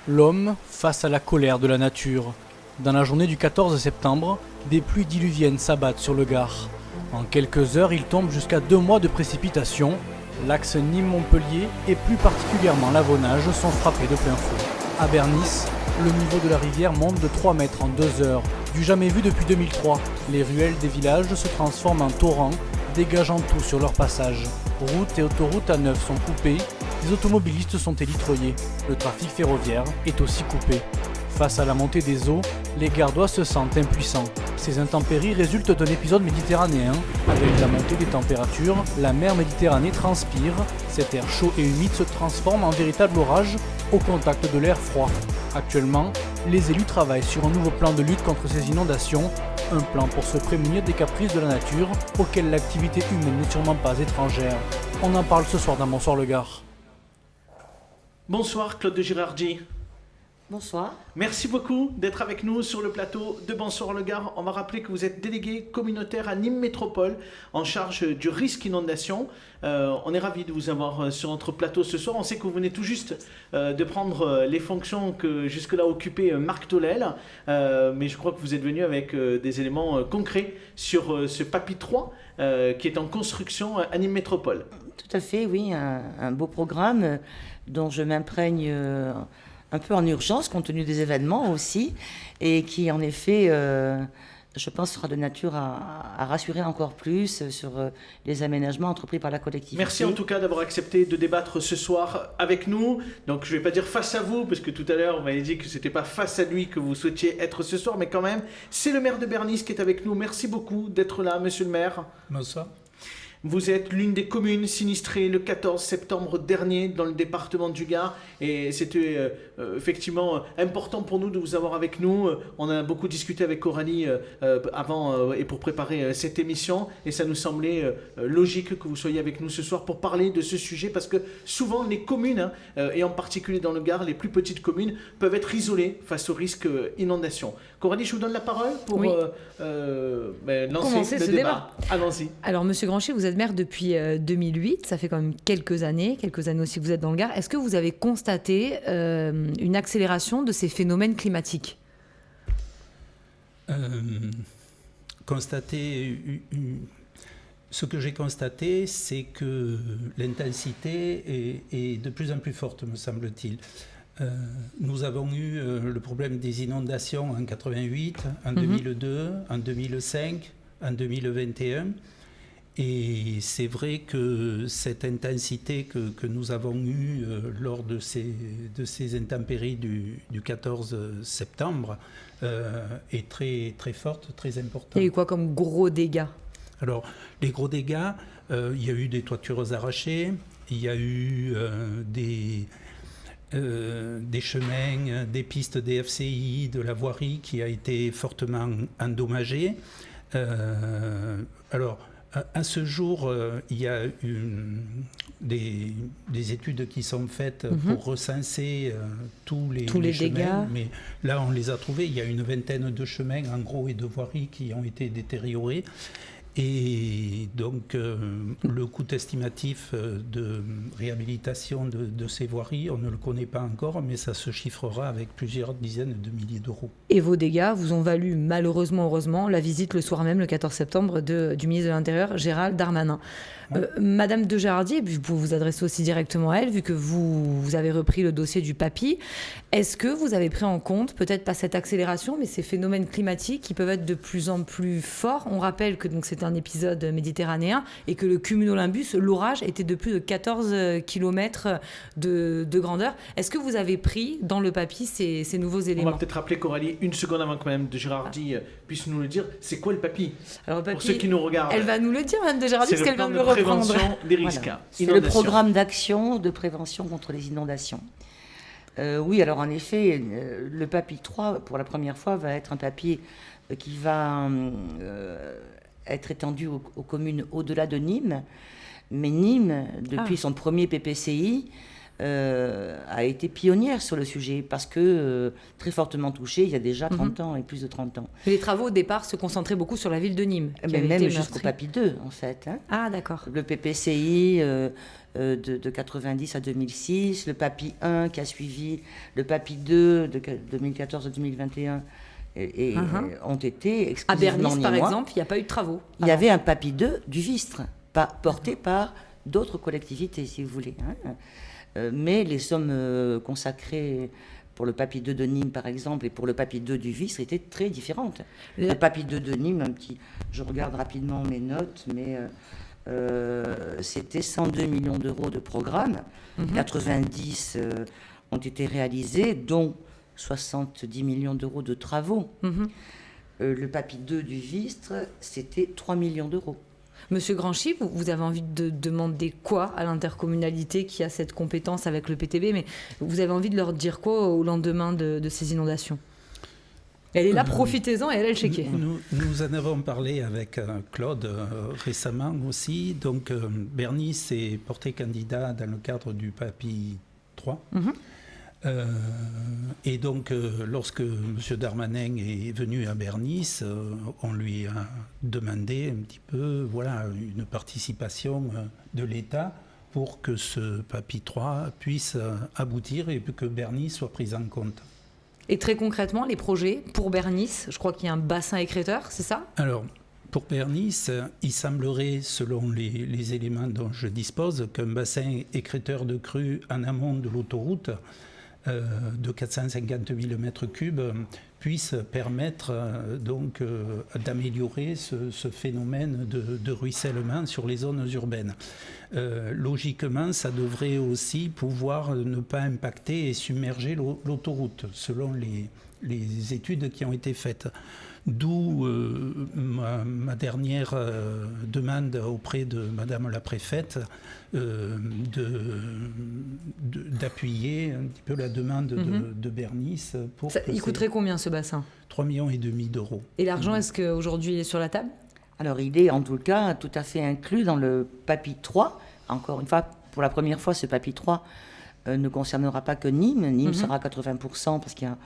L'homme face à la colère de la nature. Dans la journée du 14 septembre, des pluies diluviennes s'abattent sur le Gard. En quelques heures, il tombe jusqu'à 2 mois de précipitations. L'axe Nîmes-Montpellier et plus particulièrement l'Avonage sont frappés de plein fouet. À Bernis, le niveau de la rivière monte de 3 mètres en 2 heures. Du jamais vu depuis 2003, les ruelles des villages se transforment en torrents, dégageant tout sur leur passage. Routes et autoroutes A9 sont coupées, les automobilistes sont élitreillés. Le trafic ferroviaire est aussi coupé. Face à la montée des eaux, les Gardois se sentent impuissants. Ces intempéries résultent d'un épisode méditerranéen. Avec la montée des températures, la mer Méditerranée transpire. Cet air chaud et humide se transforme en véritable orage au contact de l'air froid. Actuellement, les élus travaillent sur un nouveau plan de lutte contre ces inondations. Un plan pour se prémunir des caprices de la nature auxquels l'activité humaine n'est sûrement pas étrangère. On en parle ce soir dans Bonsoir le Gard. Bonsoir Claude de Girardi. Bonsoir. Merci beaucoup d'être avec nous sur le plateau de Bonsoir le Gard. On va rappeler que vous êtes délégué communautaire à Nîmes Métropole en charge du risque inondation. On est ravis de vous avoir sur notre plateau ce soir. On sait que vous venez tout juste de prendre les fonctions que jusque-là occupait Marc Tolel. Mais je crois que vous êtes venu avec des éléments concrets sur ce PAPI 3 qui est en construction à Nîmes Métropole. Tout à fait, oui. Un beau programme dont je m'imprègne un peu en urgence, compte tenu des événements aussi, et qui, en effet, je pense, sera de nature à rassurer encore plus sur les aménagements entrepris par la collectivité. Merci en tout cas d'avoir accepté de débattre ce soir avec nous. Donc je ne vais pas dire face à vous, parce que tout à l'heure, on m'avait dit que ce n'était pas face à lui que vous souhaitiez être ce soir, mais quand même, c'est le maire de Bernis qui est avec nous. Merci beaucoup d'être là, monsieur le maire. Bonsoir. Vous êtes l'une des communes sinistrées le 14 septembre dernier dans le département du Gard et c'était effectivement important pour nous de vous avoir avec nous. On a beaucoup discuté avec Coralie avant et pour préparer cette émission et ça nous semblait logique que vous soyez avec nous ce soir pour parler de ce sujet parce que souvent les communes, et en particulier dans le Gard, les plus petites communes, peuvent être isolées face au risque inondation. Coralie, je vous donne la parole pour oui. lancer le débat. Allons-y. Alors, Monsieur Grancher, vous êtes maire depuis 2008, ça fait quand même quelques années aussi que vous êtes dans le Gard. Est-ce que vous avez constaté une accélération de ces phénomènes climatiques ? Ce que j'ai constaté, c'est que l'intensité est de plus en plus forte, me semble-t-il. Nous avons eu le problème des inondations en 88, en 2002, en 2005, en 2021. Et c'est vrai que cette intensité que nous avons eue lors de ces intempéries du 14 septembre est très, très forte, très importante. Il y a eu quoi comme gros dégâts ? Alors, les gros dégâts, il y a eu des toitures arrachées, il y a eu des chemins, des pistes des FCI, de la voirie qui a été fortement endommagée. Alors, à ce jour, il y a des études qui sont faites pour recenser tous les chemins, dégâts. Mais là, on les a trouvés. Il y a une vingtaine de chemins, en gros, et de voiries qui ont été détériorés. Et donc, le coût estimatif de réhabilitation de ces voiries, on ne le connaît pas encore, mais ça se chiffrera avec plusieurs dizaines de milliers d'euros. Et vos dégâts vous ont valu, malheureusement, heureusement, la visite le soir même, le 14 septembre, du ministre de l'Intérieur, Gérald Darmanin. Madame de Girardi, et puis vous vous adressez aussi directement à elle, vu que vous avez repris le dossier du PAPI, est-ce que vous avez pris en compte, peut-être pas cette accélération, mais ces phénomènes climatiques qui peuvent être de plus en plus forts ? On rappelle que donc, c'est un épisode méditerranéen et que le cumulonimbus, l'orage, était de plus de 14 km de grandeur. Est-ce que vous avez pris dans le PAPI ces nouveaux éléments ? On va peut-être rappeler, Coralie, une seconde avant que Mme de Girardi puisse nous le dire. C'est quoi le PAPI ? Alors, le PAPI, pour ceux qui nous regardent. Elle va nous le dire, Mme de Girardi, parce qu'elle vient de le reprendre. Prévention des risques. Voilà. C'est le programme d'action de prévention contre les inondations. Oui, alors en effet, le PAPI 3, pour la première fois, va être un papier qui va être étendu aux communes au-delà de Nîmes. Mais Nîmes, depuis son premier PPCI, a été pionnière sur le sujet parce que très fortement touchée il y a déjà 30 ans et plus de 30 ans. Les travaux au départ se concentraient beaucoup sur la ville de Nîmes. Qui avait Même été jusqu'au meurtrie. Papy 2 en fait. Hein. Ah d'accord. Le PPCI de 90 à 2006, le Papy 1 qui a suivi, le Papy 2 de 2014 à 2021 ont été À exclusivement Bernis, par nîmois. exemple, il n'y a pas eu de travaux. Il y avait un Papy 2 du Vistre, porté par d'autres collectivités, si vous voulez. Hein. Mais les sommes consacrées pour le Papy 2 de Nîmes, par exemple, et pour le Papy 2 du Vistre étaient très différentes. Le Papy 2 de Nîmes, je regarde rapidement mes notes, mais c'était 102 millions d'euros de programme. 90 ont été réalisés, dont 70 millions d'euros de travaux. Le Papy 2 du Vistre, c'était 3 millions d'euros. Monsieur Granchy, vous avez envie de demander quoi à l'intercommunalité qui a cette compétence avec le PTB, mais vous avez envie de leur dire quoi au lendemain de ces inondations? Elle est là, profitez-en et elle est le chéquier. Nous en avons parlé avec Claude récemment aussi. Donc, Bernis s'est porté candidat dans le cadre du Papy 3. Et donc, lorsque M. Darmanin est venu à Bernis, on lui a demandé un petit peu une participation de l'État pour que ce Papy 3 puisse aboutir et que Bernis soit pris en compte. Et très concrètement, les projets pour Bernis, je crois qu'il y a un bassin écrêteur, c'est ça? Alors, pour Bernis, il semblerait, selon les éléments dont je dispose, qu'un bassin écrêteur de crue en amont de l'autoroute de 450 000 m3 puisse permettre d'améliorer ce phénomène de ruissellement sur les zones urbaines. Logiquement, ça devrait aussi pouvoir ne pas impacter et submerger l'autoroute, selon les études qui ont été faites. D'où ma dernière demande auprès de Madame la préfète d'appuyer un petit peu la demande de Bernis. Il coûterait combien ce bassin? 3,5 millions d'euros. Et l'argent, est-ce qu'aujourd'hui il est sur la table? Alors il est en tout cas tout à fait inclus dans le Papy 3. Encore une fois, pour la première fois, ce Papy 3 ne concernera pas que Nîmes. Nîmes sera à 80% parce qu'il y a,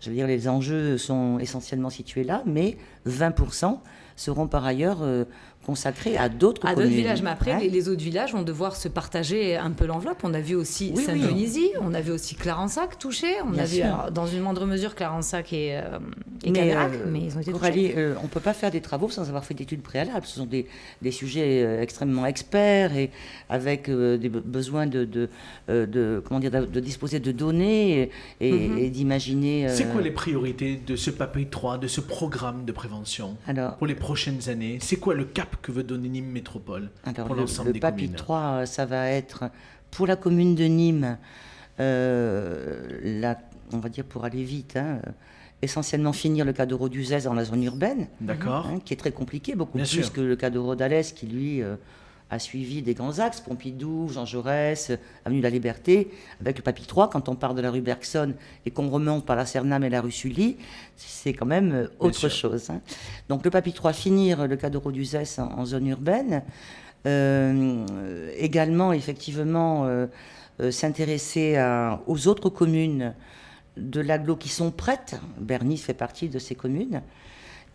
je veux dire, les enjeux sont essentiellement situés là, mais 20% seront par ailleurs consacrés à d'autres communes. À d'autres villages, mais après, Hein les autres villages vont devoir se partager un peu l'enveloppe. On a vu aussi Saint-Dionysy, on a vu aussi Clarensac touché, on a vu dans une moindre mesure Clarensac et Cadarac, mais ils ont été Coralie, touchés. on ne peut pas faire des travaux sans avoir fait d'études préalables. Ce sont des sujets extrêmement experts et avec des besoins de disposer de données et d'imaginer... C'est quoi les priorités de ce Papy 3, de ce programme de prévention pour les prochaines années? C'est quoi le cap que veut donner Nîmes Métropole pour l'ensemble des Papy communes? 3, ça va être pour la commune de Nîmes, on va dire pour aller vite, essentiellement finir le Cadoro d'Uzès dans la zone urbaine, qui est très compliqué, beaucoup Bien plus sûr. que le Cadoro d'Alès qui lui a suivi des grands axes, Pompidou, Jean Jaurès, Avenue de la Liberté. Avec le Papy 3, quand on part de la rue Bergson et qu'on remonte par la Cernam et la rue Sully, c'est quand même autre chose. Hein. Donc le Papy 3, finir le Cadoro d'Uzès en zone urbaine. Également, effectivement, s'intéresser aux autres communes de l'agglo qui sont prêtes. Bernis fait partie de ces communes.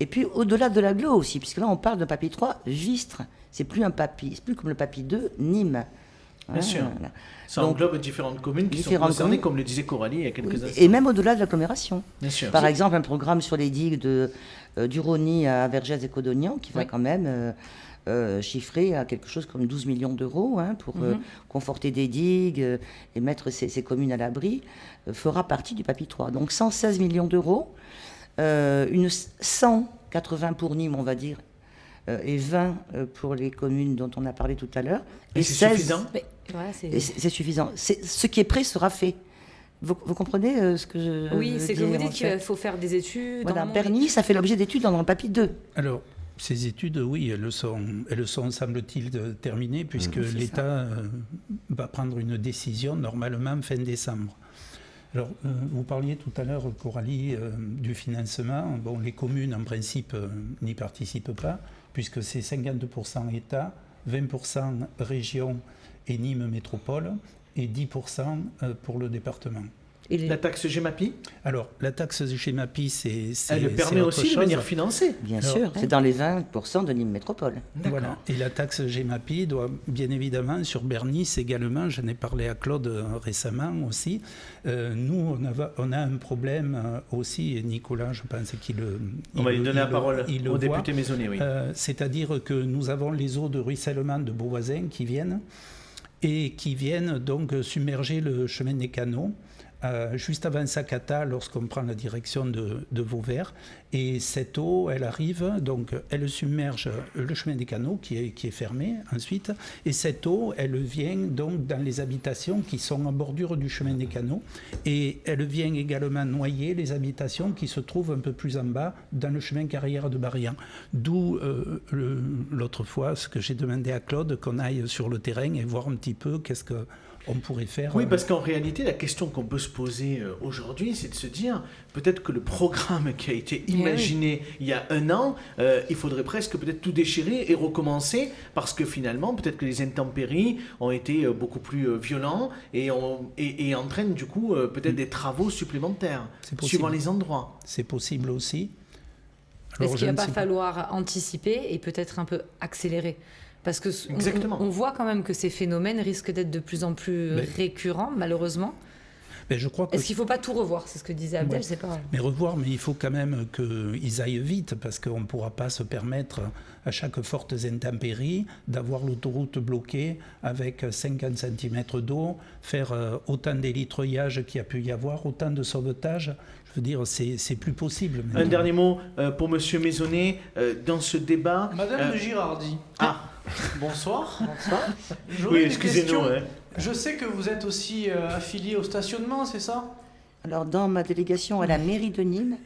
Et puis au-delà de l'agglo aussi, puisque là on parle d'un Papy 3 Vistre. C'est plus comme le Papy 2 Nîmes. Bien sûr. Voilà. Ça englobe différentes communes qui sont concernées, comme le disait Coralie il y a quelques instants. Et même au-delà de l'agglomération. Bien sûr. Par exemple, un programme sur les digues du Rhôny à Vergès et Codognan qui va quand même chiffrer à quelque chose comme 12 millions d'euros pour conforter des digues et mettre ces communes à l'abri, fera partie du Papy 3. Donc 116 millions d'euros, 180 pour Nîmes, on va dire, et 20 pour les communes dont on a parlé tout à l'heure. Et c'est suffisant? C'est suffisant. Ce qui est prêt sera fait. Vous comprenez ce que je Oui, c'est que vous dites qu'il fait. faut faire des études. Voilà, Bernis, ça fait l'objet d'études dans le Papy 2. Alors, ces études, oui, elles sont semble-t-il, terminées, puisque l'État va prendre une décision normalement fin décembre. Alors, vous parliez tout à l'heure, Coralie, du financement. Bon, les communes, en principe, n'y participent pas, puisque c'est 52% État, 20% région et Nîmes Métropole. et 10% pour le département. Et les- La taxe GEMAPI, Alors, la taxe GEMAPI, c'est elle permet autre aussi de chose. venir financer. Bien Alors, sûr, c'est dans les 20% de Nîmes Métropole. Voilà. Et la taxe GEMAPI doit bien évidemment, sur Bernice également, j'en ai parlé à Claude récemment aussi, nous on a un problème aussi, et Nicolas je pense qu'il On va lui donner la parole il le au voit. député Maisonnet, oui. C'est-à-dire que nous avons les eaux de ruissellement de Beauvoisin qui viennent donc submerger le chemin des canaux. Juste avant Sakata, lorsqu'on prend la direction de Vauvert. Et cette eau, elle arrive, donc elle submerge le chemin des canaux qui est fermé ensuite. Et cette eau, elle vient donc dans les habitations qui sont en bordure du chemin des canaux. Et elle vient également noyer les habitations qui se trouvent un peu plus en bas dans le chemin carrière de Barian. D'où l'autre fois ce que j'ai demandé à Claude, qu'on aille sur le terrain et voir un petit peu qu'est-ce qu'on pourrait faire. Oui, parce qu'en réalité, la question qu'on peut se poser aujourd'hui, c'est de se dire, peut-être que le programme qui a été imaginé il y a un an, il faudrait presque peut-être tout déchirer et recommencer, parce que finalement, peut-être que les intempéries ont été beaucoup plus violents et entraînent du coup peut-être des travaux supplémentaires, C'est possible. suivant les endroits. C'est possible aussi. Est-ce Alors, qu'il je va ne pas sais pas. falloir anticiper et peut-être un peu accélérer? Parce que Exactement. on voit quand même que ces phénomènes risquent d'être de plus en plus Mais- récurrents, malheureusement. Mais je crois que Est-ce qu'il ne faut pas tout revoir? C'est ce que disait Abdel, Ouais. c'est pas... Mais il faut quand même qu'ils aillent vite, parce qu'on ne pourra pas se permettre, à chaque forte intempérie, d'avoir l'autoroute bloquée avec 50 cm d'eau, faire autant d'élitreuillage qu'il y a pu y avoir, autant de sauvetage. Je veux dire, c'est plus possible. Un maintenant. dernier mot pour Monsieur Maisonnet, dans ce débat. Madame de Girardi. Ah, Bonsoir. Bonsoir. J'aurais oui, une excusez-nous. question. hein. Je sais que vous êtes aussi affilié au stationnement, c'est ça? Alors, dans ma délégation à la mairie de Nîmes,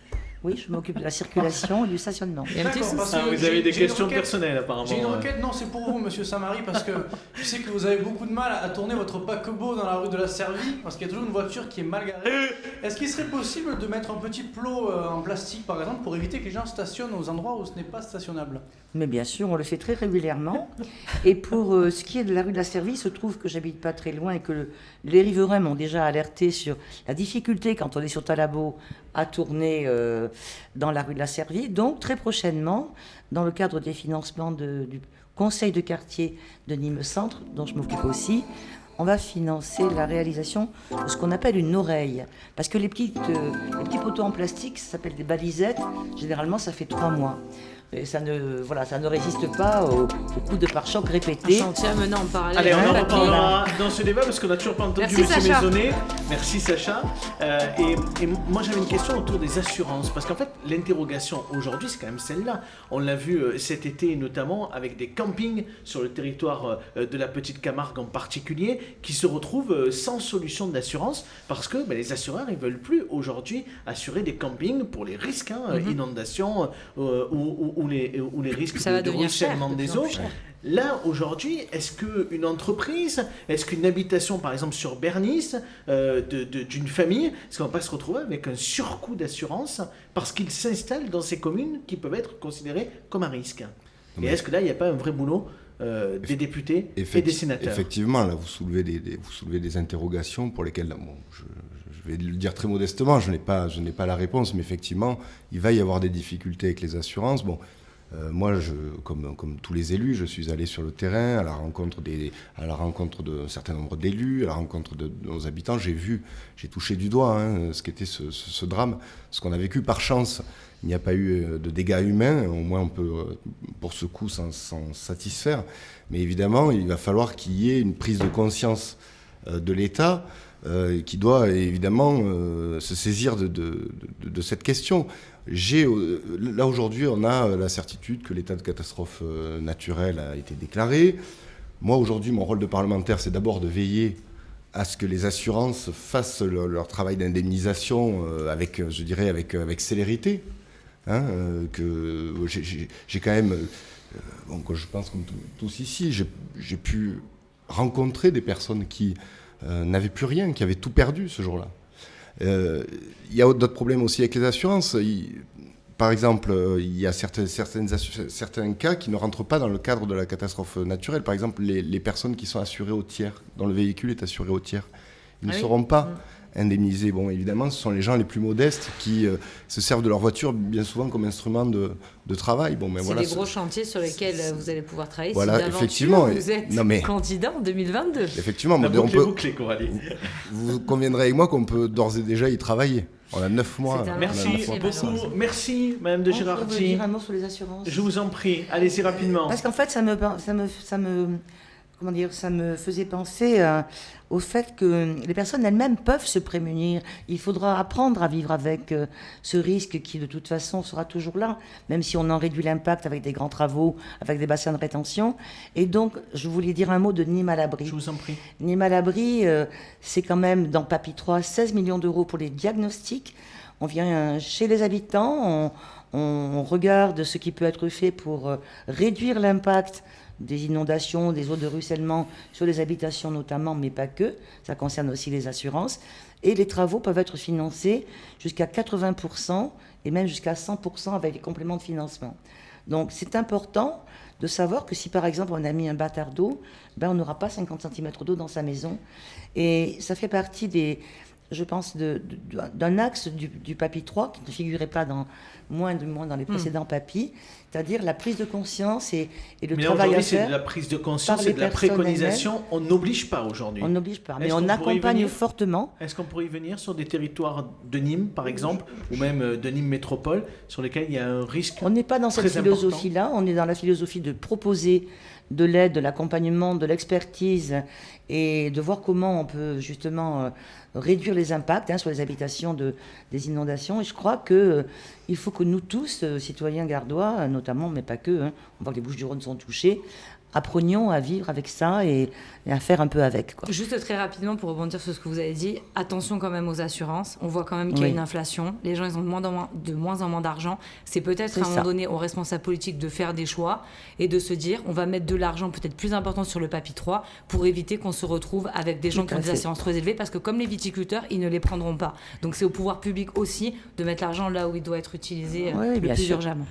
oui, je m'occupe de la circulation et du stationnement. Il y a un petit D'accord, parce souci. que Vous avez des j'ai une questions requête. personnelles apparemment. J'ai une requête, non, c'est pour vous, monsieur Samari, parce que je sais que vous avez beaucoup de mal à tourner votre paquebot dans la rue de la Servie, parce qu'il y a toujours une voiture qui est mal garée. Est-ce qu'il serait possible de mettre un petit plot en plastique, par exemple, pour éviter que les gens stationnent aux endroits où ce n'est pas stationnable? Mais bien sûr, on le fait très régulièrement. Et pour ce qui est de la rue de la Servie, il se trouve que j'habite pas très loin et que les riverains m'ont déjà alerté sur la difficulté, quand on est sur Talabot, à tourner dans la rue de la Servie. Donc, très prochainement, dans le cadre des financements du conseil de quartier de Nîmes Centre, dont je m'occupe aussi, on va financer la réalisation de ce qu'on appelle une oreille. Parce que les petits poteaux en plastique, ça s'appelle des balisettes. Généralement, ça fait 3 mois. Et ça ne résiste pas aux coups de pare-choc Un répétés. chantier amenant en parallèle. Allez, on avec en le papier. reparlera dans ce débat parce qu'on n'a toujours pas entendu Merci, Monsieur Sacha. Maisonnet. Merci Sacha. Et moi j'avais une question autour des assurances parce qu'en fait l'interrogation aujourd'hui c'est quand même celle-là. On l'a vu cet été notamment avec des campings sur le territoire de la Petite Camargue en particulier qui se retrouvent sans solution d'assurance parce que les assureurs ils veulent plus aujourd'hui assurer des campings pour les risques inondations ou les risques Ça va de devenir cher, ruissellement de des plus en eaux. plus cher. Là, aujourd'hui, est-ce qu'une entreprise, est-ce qu'une habitation, par exemple sur Bernice, d'une famille, est-ce qu'on va pas se retrouver avec un surcoût d'assurance parce qu'ils s'installent dans ces communes qui peuvent être considérées comme un risque? Et est-ce que là, il n'y a pas un vrai boulot des députés et des sénateurs? Effectivement, là, vous soulevez des interrogations pour lesquelles, bon, je vais le dire très modestement, je n'ai pas la réponse, mais effectivement, il va y avoir des difficultés avec les assurances. Bon, moi, comme tous les élus, je suis allé sur le terrain à la rencontre d'un certain nombre d'élus, à la rencontre de nos habitants. J'ai touché du doigt ce qu'était ce drame, ce qu'on a vécu. Par chance, il n'y a pas eu de dégâts humains. Au moins, on peut, pour ce coup, s'en satisfaire. Mais évidemment, il va falloir qu'il y ait une prise de conscience de l'État qui doit évidemment se saisir de cette question. Là, aujourd'hui, on a la certitude que l'état de catastrophe naturelle a été déclaré. Moi, aujourd'hui, mon rôle de parlementaire, c'est d'abord de veiller à ce que les assurances fassent leur travail d'indemnisation avec célérité. Que j'ai quand même, je pense comme tous ici, j'ai pu rencontrer des personnes qui n'avaient plus rien, qui avaient tout perdu ce jour-là. Il y a d'autres problèmes aussi avec les assurances. par exemple, il y a certains cas qui ne rentrent pas dans le cadre de la catastrophe naturelle. Par exemple, les personnes qui sont assurées au tiers, dont le véhicule est assuré au tiers, ils ne seront pas indemnisés. Bon, évidemment, ce sont les gens les plus modestes qui se servent de leur voiture bien souvent comme instrument de travail. Bon, mais c'est voilà, des gros chantiers sur lesquels vous allez pouvoir travailler. Voilà, si d'aventure effectivement. Vous êtes candidat en 2022. Effectivement, La mais boucle est bouclée, Coralie. vous conviendrez avec moi qu'on peut d'ores et déjà y travailler. On a 9 mois. C'est un Merci marché, beaucoup. Merci, Madame de Je veux Girardi. dire un mot sur les assurances. Je vous en prie, allez-y rapidement. Parce qu'en fait, ça me faisait penser au fait que les personnes elles-mêmes peuvent se prémunir. Il faudra apprendre à vivre avec ce risque qui, de toute façon, sera toujours là, même si on en réduit l'impact avec des grands travaux, avec des bassins de rétention. Et donc, je voulais dire un mot de Nîmes à l'abri. Je vous en prie. Nîmes à l'abri, c'est quand même, dans Papy 3, 16 millions d'euros pour les diagnostics. On vient chez les habitants, on regarde ce qui peut être fait pour réduire l'impact des inondations, des eaux de ruissellement sur les habitations notamment, mais pas que. Ça concerne aussi les assurances. Et les travaux peuvent être financés jusqu'à 80% et même jusqu'à 100% avec les compléments de financement. Donc c'est important de savoir que si par exemple on a mis un bâtard d'eau, on n'aura pas 50 cm d'eau dans sa maison. Et ça fait partie je pense, d'un axe du Papy 3 qui ne figurait pas moins dans les précédents papys, c'est-à-dire la prise de conscience et le travail à faire. C'est de la prise de conscience et de la préconisation. On n'oblige pas aujourd'hui. On n'oblige pas, mais on accompagne fortement. Est-ce qu'on pourrait y venir sur des territoires de Nîmes, par exemple, ou même de Nîmes Métropole, sur lesquels il y a un risque? On n'est pas dans cette philosophie-là, on est dans la philosophie de proposer de l'aide, de l'accompagnement, de l'expertise et de voir comment on peut justement réduire les impacts sur les habitations des inondations. Et je crois qu'il faut que nous tous, citoyens gardois, notamment, mais pas que, on voit que les Bouches-du-Rhône sont touchées, apprenions à vivre avec ça et à faire un peu avec, quoi. Juste très rapidement pour rebondir sur ce que vous avez dit, attention quand même aux assurances. On voit quand même qu'il y a une inflation. Les gens, ils ont de moins en moins d'argent. C'est peut-être à un moment donné aux responsables politiques de faire des choix et de se dire on va mettre de l'argent peut-être plus important sur le Papy 3 pour éviter qu'on se retrouve avec des gens qui ont des assurances trop élevées parce que comme les viticulteurs, ils ne les prendront pas. Donc c'est au pouvoir public aussi de mettre l'argent là où il doit être utilisé le plus urgemment.